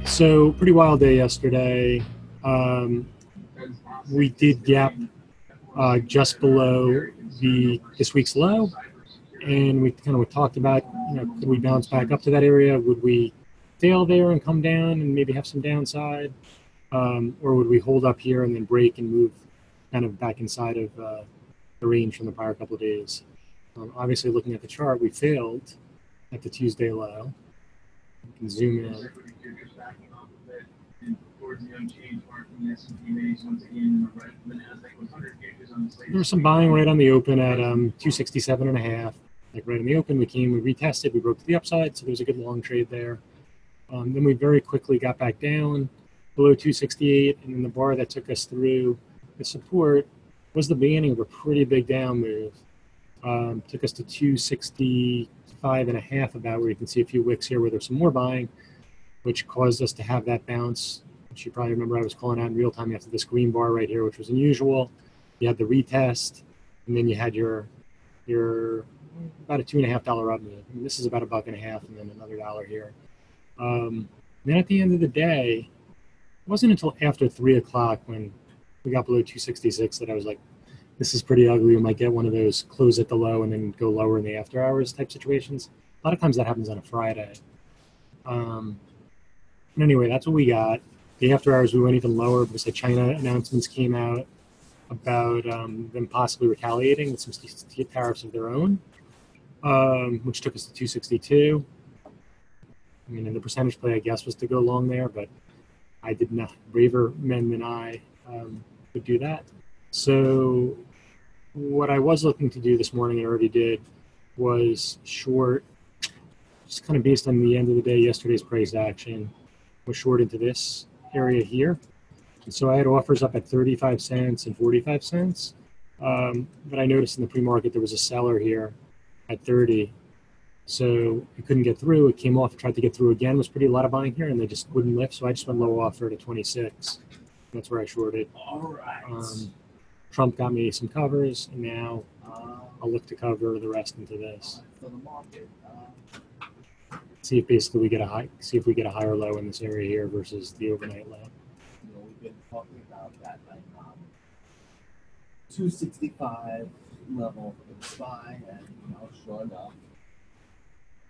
So pretty wild day yesterday. Um, we did gap just below the this week's low, and we kind of talked about, could we bounce back up to that area? Would we fail there and come down and maybe have some downside, or would we hold up here and then break and move kind of back inside of the range from the prior couple of days? Obviously, looking at the chart, we failed at the Tuesday low. You can zoom in. There was some buying right on the open at 267 and a half. Like right in the open, we retested, we broke to the upside, so there was a good long trade there. Then we very quickly got back down below 268, and then the bar that took us through the support was the beginning of a pretty big down move. Took us to 265 and a half about, where you can see a few wicks here where there's some more buying, which caused us to have that bounce, which you probably remember I was calling out in real time after this green bar right here, which was unusual. You had the retest, and then you had your about a $2.50 up move. I mean, this is about $1.50, and then another dollar here. Then at the end of the day, it wasn't until after 3 o'clock when we got below 266 that I was like, this is pretty ugly. We might get one of those close at the low and then go lower in the after hours type situations. A lot of times that happens on a Friday. Anyway, that's what we got. The after hours, we went even lower because the China announcements came out about them possibly retaliating with some tariffs of their own, which took us to 262. I mean, and the percentage play, I guess, was to go long there, but I did not. Braver men than I would do that. So what I was looking to do this morning, and already did, was short, just kind of based on the end of the day, yesterday's price action, was short into this area here. And so I had offers up at 35 cents and 45 cents. But I noticed in the pre-market there was a seller here at 30. So it couldn't get through. It came off, tried to get through again. It was pretty a lot of buying here, and they just wouldn't lift. So I just went low offer to 26. That's where I shorted. All right. Trump got me some covers, and now I'll look to cover the rest into this. For the market, See if basically we get a higher low in this area here versus the overnight low. we've been talking about that 265 level for the SPY, and sure enough,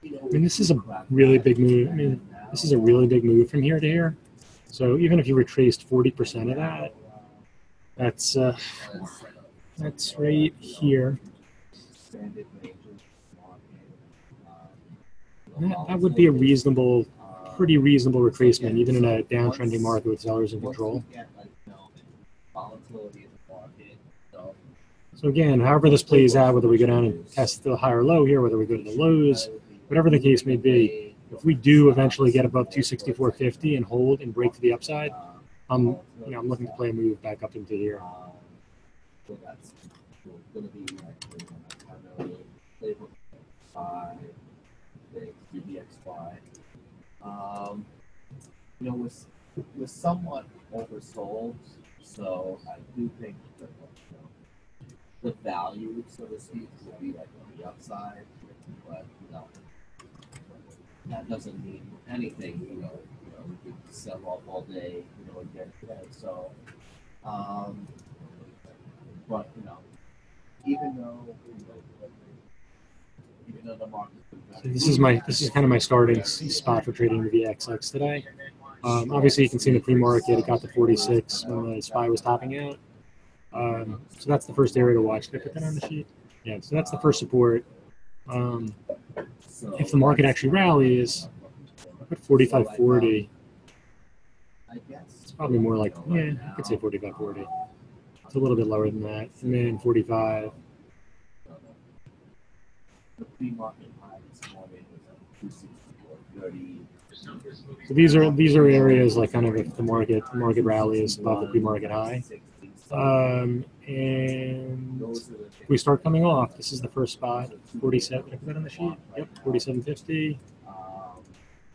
I mean, this is a really big move. I mean, this is a really big move from here to here. So even if you retraced 40% of that, that's right here. That would be a pretty reasonable retracement, even in a downtrending market with sellers in control. So again, however this plays out, whether we go down and test the higher low here, whether we go to the lows, whatever the case may be, if we do eventually get above 264.50 and hold and break to the upside, I'm looking to play a move back up into here. So that's going to be primarily playbook by the UBXY. We're somewhat oversold, so I do think that the value, so to speak, will be like on the upside, but that doesn't mean anything. We could sell off all day, and get ahead. So, but even though the market. So this is kind of my starting spot for trading the VXX today. Obviously, you can see in the pre-market it got to 46 when the SPY was topping out. So that's the first area to watch. Did I put that on the sheet? Yeah. So that's the first support. If the market actually rallies, I put 45.40. It's probably more like, I could say 45.40. It's a little bit lower than that. And then 45. The pre-market high this morning was 264.30. So these are areas like kind of if the market rallies above the pre-market high. And if we start coming off, this is the first spot, 47. Did I put that on the sheet? Yep, 47.50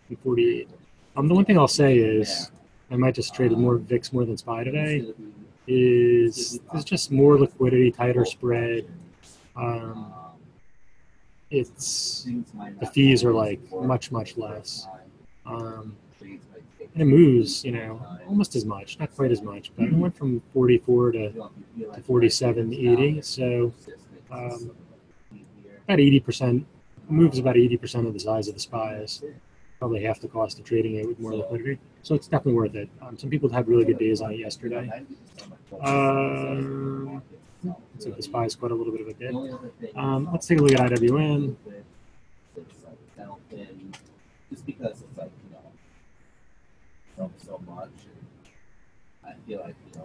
and 48. The one thing I'll say is, I might just traded more VIX more than SPY today, is there's just more liquidity, tighter spread. The fees are like much less. and it moves, you know, almost as much, not quite as much, but it went from 44 to 47.80. So about 80% moves about 80% of the size of the SPYs, probably half the cost of trading it with more liquidity. So it's definitely worth it. Some people had really good days on it yesterday. Looks like the SPYs caught a little bit of a dip. Let's take a look at IWM. Just because it's like, so much. I feel like, at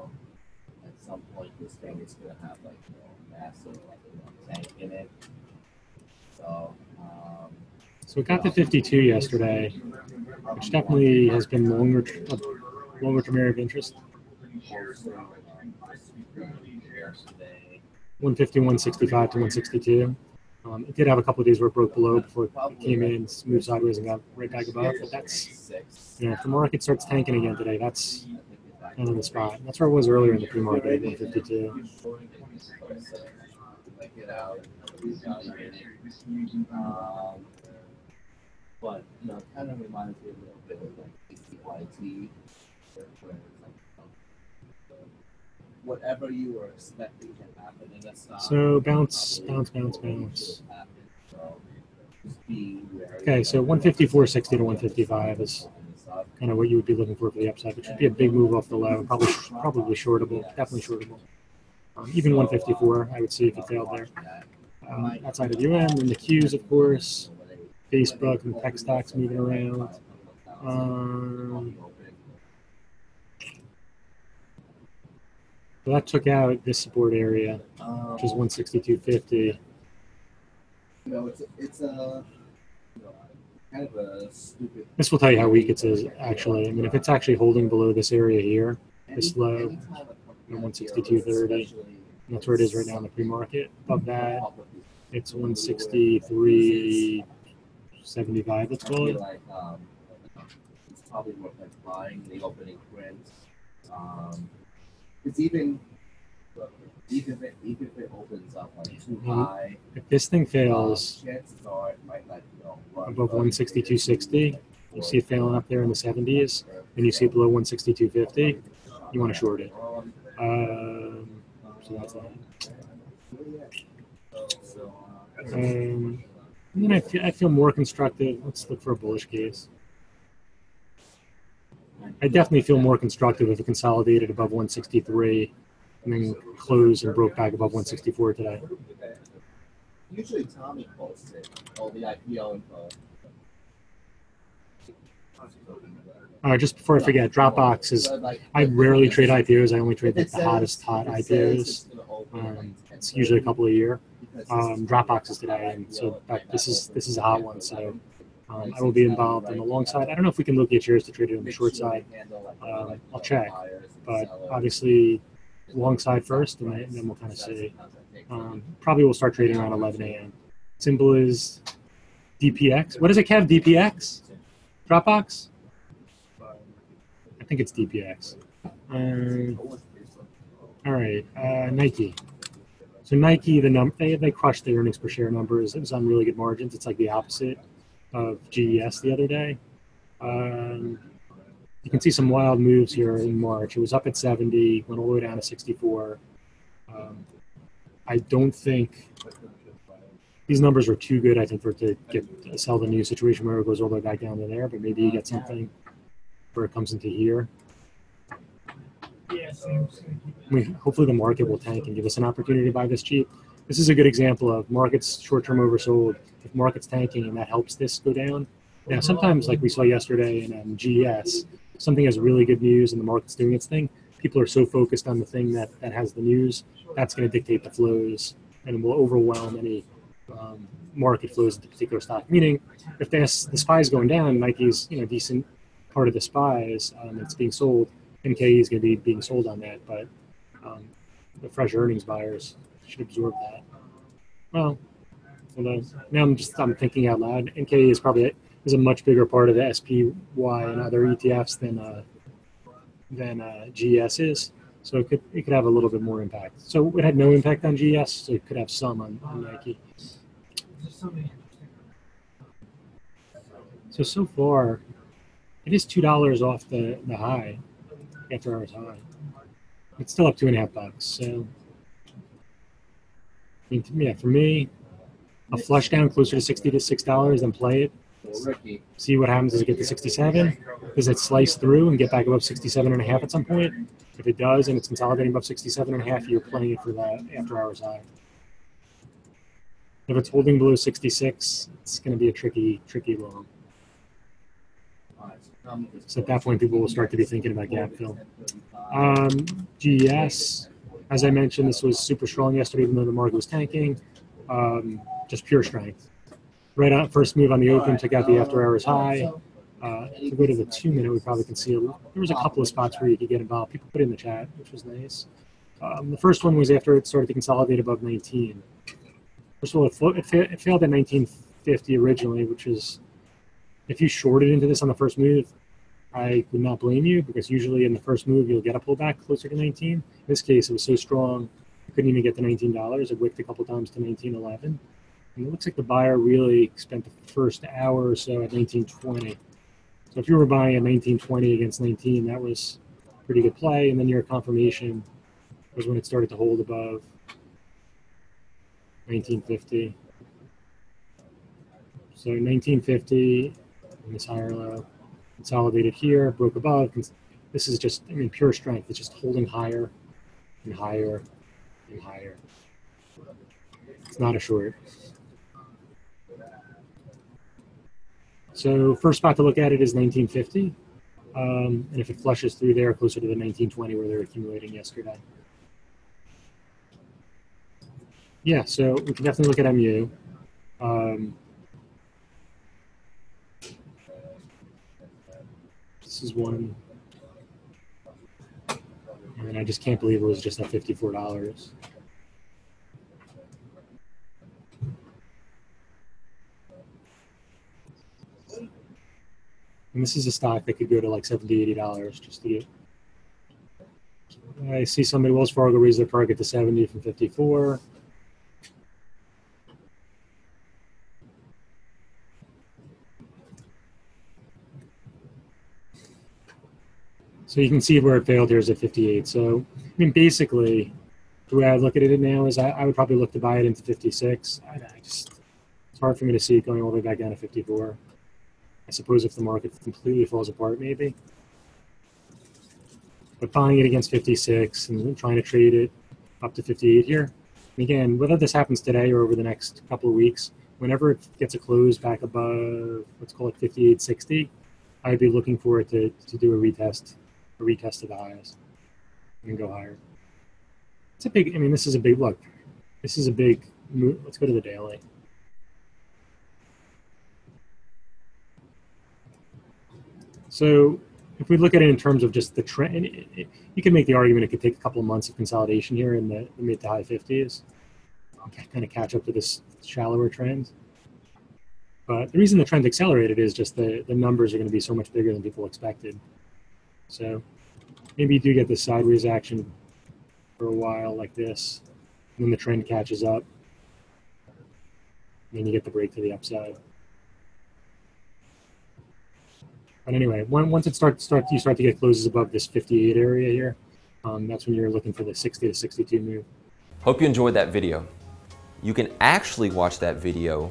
some point this thing is going to have like, massive tank in it. So it got to 52 yesterday, which definitely has been longer term area of interest. 150, 165 to 162. It did have a couple of days where it broke below before it came in, moved sideways, and got right back above. But that's, if the market starts tanking again today, that's kind of the spot. That's where it was earlier in the pre-market, 152. But it kind of reminds me a little bit of like CYT, where whatever you were expecting can happen in a stock. So bounce. Okay, so 154.60 to 155 is kind of what you would be looking for the upside. It should be a big move off the low, probably shortable, definitely shortable. Even 154, I would see if it failed there. Outside of UM and the Qs, of course, Facebook and tech stocks moving around. So that took out this support area, which is 162.50. It's a kind of a stupid. This will tell you how weak it is, actually. I mean, if it's actually holding below this area here, this low, 162.30, that's where it is right now in the pre-market. Above that, it's 163.75, let's call it. It's probably worth buying the opening print. It's even if it opens up like too high. If this thing fails chances are it might above 162.60, you see it failing up there in the 70s, and you see it below 162.50, you want to short it. So that's that. And then I feel more constructive. Let's look for a bullish case. I definitely feel more constructive if it consolidated above 163 and then closed and broke back above 164 today. Usually Tommy posts it, all the IPO info. Just before I forget, Dropbox is, I rarely trade IPOs. I only trade like the hottest hot IPOs. It's usually a couple a year. Dropbox is today, and so this is a hot one. So I will be involved on the long side. I don't know if we can locate shares to trade it on the short side. I'll check, but obviously long side first, and then we'll kind of see. Probably we'll start trading around 11 a.m. Symbol is DPX. What is it, Kev? DPX? Dropbox? I think it's DPX. All right, Nike. So Nike, they crushed the earnings per share numbers. It was on really good margins. It's like the opposite of GES the other day. You can see some wild moves here in March. It was up at 70, went all the way down to 64. I don't think these numbers are too good, I think, for it to sell the new situation where it goes all the way back down to there, but maybe you get something where it comes into here. Hopefully the market will tank and give us an opportunity to buy this cheap. This is a good example of markets short-term oversold. If market's tanking and that helps this go down. Now, sometimes, like we saw yesterday in GES, something has really good news and the market's doing its thing. People are so focused on the thing that has the news, that's going to dictate the flows and will overwhelm any market flows into particular stock. Meaning, if the SPY is going down, Nike's decent part of the SPYs that's being sold, NKE is going to be being sold on that, but the fresh earnings buyers should absorb that. Well, now I'm thinking out loud. NKE is a much bigger part of the SPY and other ETFs than GES is, so it could have a little bit more impact. So it had no impact on GES, so it could have some on Nike. So far, It is $2 off the high, after hours high. It's still up $2.50. So, I mean, yeah, for me, a flush down closer to $66, then play it. See what happens. Does it get to 67? Does it slice through and get back above 67.5 at some point? If it does, and it's consolidating above 67.5, you're playing it for that after hours high. If it's holding below 66, it's going to be a tricky long. So at that point, people will start to be thinking about gap fill. GES, as I mentioned, this was super strong yesterday, even though the market was tanking. Just pure strength. Right on first move on the open, took out the after hours high. If we go to the 2-minute, we probably can see there was a couple of spots where you could get involved. People put it in the chat, which was nice. The first one was after it started to consolidate above 19. First of all, it failed at 1950 originally, which is, if you shorted into this on the first move, I would not blame you, because usually in the first move you'll get a pullback closer to 19. In this case, it was so strong, you couldn't even get to $19. It wicked a couple times to 19.11. And it looks like the buyer really spent the first hour or so at 19.20. So if you were buying at 19.20 against 19, that was a pretty good play. And then your confirmation was when it started to hold above 1950. So 1950, and this higher low, consolidated here, broke above. This is just, I mean, pure strength. It's just holding higher and higher and higher. It's not a short. So first spot to look at it is 1950. And if it flushes through there, closer to the 1920 where they're accumulating yesterday. Yeah, so we can definitely look at MU. This is one. And I just can't believe it was just at $54. And this is a stock that could go to like $70, $80 just to get. I see somebody, Wells Fargo, raise their target to 70 from 54. So you can see where it failed here is at 58. So, I mean, basically, the way I look at it now is I would probably look to buy it into 56. It's hard for me to see it going all the way back down to 54. I suppose if the market completely falls apart, maybe. But buying it against 56 and trying to trade it up to 58 here. And again, whether this happens today or over the next couple of weeks, whenever it gets a close back above, let's call it 58.60, I'd be looking for it to do a retest of the highs and go higher. It's a big, I mean, this is a big, look, this is a big move. Let's go to the daily. So if we look at it in terms of just the trend, you can make the argument it could take a couple of months of consolidation here in the mid to high 50s, kind of catch up to this shallower trend. But the reason the trend accelerated is just the numbers are going to be so much bigger than people expected. So maybe you do get this sideways action for a while like this, and then the trend catches up, and then you get the break to the upside. But anyway, once it you start to get closes above this 58 area here, that's when you're looking for the 60 to 62 move. Hope you enjoyed that video. You can actually watch that video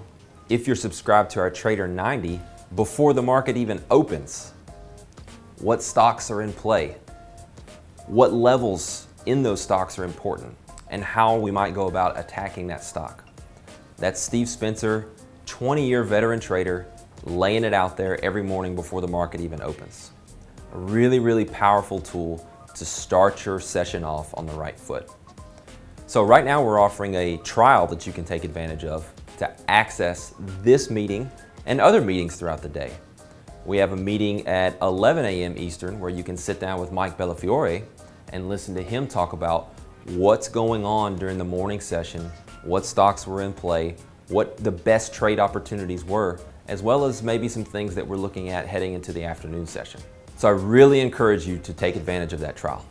if you're subscribed to our Trader 90 before the market even opens. What stocks are in play? What levels in those stocks are important? And how we might go about attacking that stock. That's Steve Spencer, 20-year veteran trader, laying it out there every morning before the market even opens. A really, really powerful tool to start your session off on the right foot. So right now we're offering a trial that you can take advantage of to access this meeting and other meetings throughout the day. We have a meeting at 11 a.m. Eastern where you can sit down with Mike Bellafiore and listen to him talk about what's going on during the morning session, what stocks were in play, what the best trade opportunities were, as well as maybe some things that we're looking at heading into the afternoon session. So I really encourage you to take advantage of that trial.